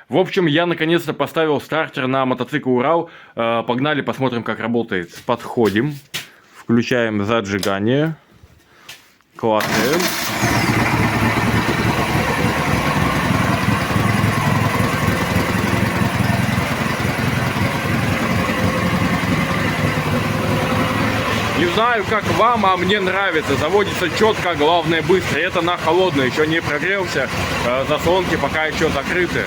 В общем, я наконец-то поставил стартер на мотоцикл Урал. Погнали, посмотрим, как работает. Подходим, включаем зажигание, клацаем. Не знаю, как вам, а мне нравится. Заводится четко, главное быстро. Это на холодную, еще не прогрелся. Заслонки пока еще закрыты.